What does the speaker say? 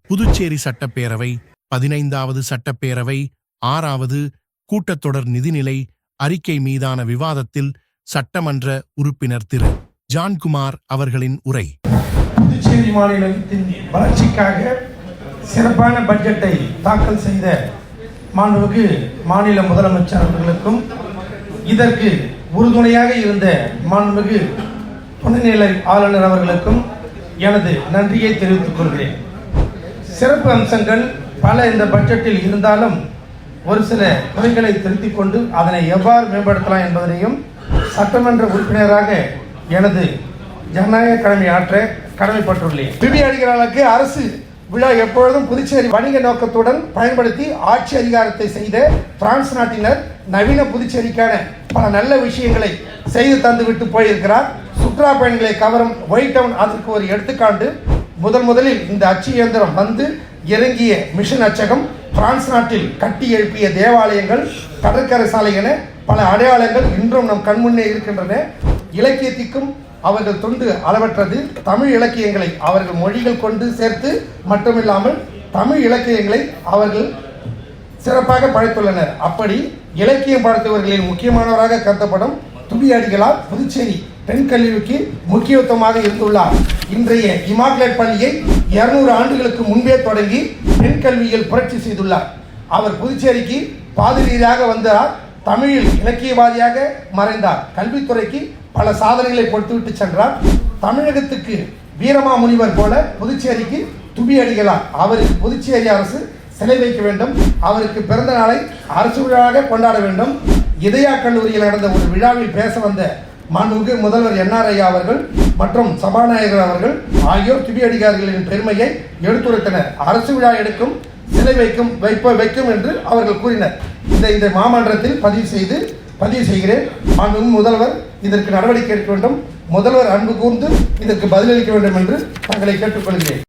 புதுச்சேரி சட்டப்பேரவை 15வது சட்டப்பேரவை 6வது கூட்டத்தொடர் நிதிநிலை அறிக்கை மீதான விவாதத்தில் சட்டமன்ற உறுப்பினர் திரு ஜான்குமார் அவர்களின் உரை. புதுச்சேரி மாநிலத்தின் வளர்ச்சிக்காக சிறப்பான பட்ஜெட்டை தாக்கல் செய்த மாண்புமிகு மாநில முதலமைச்சர் அவர்களுக்கும் இதற்கு உறுதுணையாக இருந்த மாண்புமிகு துணைநிலை ஆளுநர் அவர்களுக்கும் எனது நன்றியை தெரிவித்துக் கொள்கிறேன். சிறப்பு அம்சங்கள் பல இந்த பட்ஜெட்டில் இருந்தாலும் ஒரு சில குறைகளை திருத்திக் கொண்டு அதனை எவ்வாறு மேம்படுத்தலாம் என்பதனையும் சட்டமன்ற உறுப்பினராக எனது ஜனநாயக கடமை ஆற்ற கடமைப்பட்டுள்ளேன். பிபி அடிகளாருக்கு அரசு விழா எப்பொழுதும் புதுச்சேரி வணிக நோக்கத்துடன் பயன்படுத்தி ஆட்சி அதிகாரத்தை செய்த பிரான்ஸ் நாட்டினர் நவீன புதுச்சேரிக்கான பல நல்ல விஷயங்களை செய்து தந்துவிட்டு போயிருக்கிறார். சுற்றுலா பயணிகளை கவரும் ஒயிட் டவுன் அதற்கு ஒரு எடுத்துக்காட்டு. முதலில் இந்த அச்சு இயந்திரம் வந்து இறங்கிய மிஷன் அச்சகம், பிரான்ஸ் நாட்டில் கட்டி எழுப்பிய தேவாலயங்கள், கடற்கரை சாலை என பல அடையாளங்கள் இன்றும் நம் கண்முன்னே இருக்கின்றன. இலக்கியத்திற்கும் அவர்கள் தொண்டு அளவற்றது. தமிழ் இலக்கியங்களை அவர்கள் மொழிகள் கொண்டு சேர்த்து மட்டுமில்லாமல் தமிழ் இலக்கியங்களை அவர்கள் சிறப்பாக படைத்துள்ளனர். அப்படி இலக்கியம் படைத்தவர்களில் முக்கியமானவராக கருதப்படும் துபி அடிகளார் புதுச்சேரி பெண் கல்விக்கு முக்கியத்துவமாக இருந்துள்ளார். இன்றைய இமாக்லேட் பள்ளியை 200 ஆண்டுகளுக்கு முன்பே தொடங்கி பெண் கல்வியில் புரட்சி செய்துள்ளார். அவர் புதுச்சேரிக்கு பாதிரியாக வந்தார். தமிழில் இலக்கியவாதியாக மறைந்தார். கல்வித்துறைக்கு பல சாதனைகளை கொடுத்துவிட்டு சென்றார். தமிழகத்துக்கு வீரமா முனிவர் போல புதுச்சேரிக்கு துபி அடிகளார். அவருக்கு புதுச்சேரி அரசு சிலை வைக்க வேண்டும். அவருக்கு பிறந்த நாளை அரசு விழாவாக கொண்டாட வேண்டும். இதயா கல்லூரியில் நடந்த ஒரு விழாவில் பேச வந்த மாண்புமிகு முதல்வர் என்ஆர் ஐயா அவர்கள் மற்றும் சபாநாயகர் அவர்கள் ஆகியோர் துபி அடிகாரிகளின் பெருமையை எடுத்துரைத்தனர். அரசு விழா எடுக்கும், சிலை வைக்கும் என்று அவர்கள் கூறினர். இந்த மாமன்றத்தில் பதிவு செய்கிறேன். மாண்புமிகு முதல்வர் இதற்கு நடவடிக்கை எடுக்க வேண்டும். முதல்வர் அன்பு கூர்ந்து இதற்கு பதிலளிக்க வேண்டும் என்று தங்களை கேட்டுக்கொள்கிறேன்.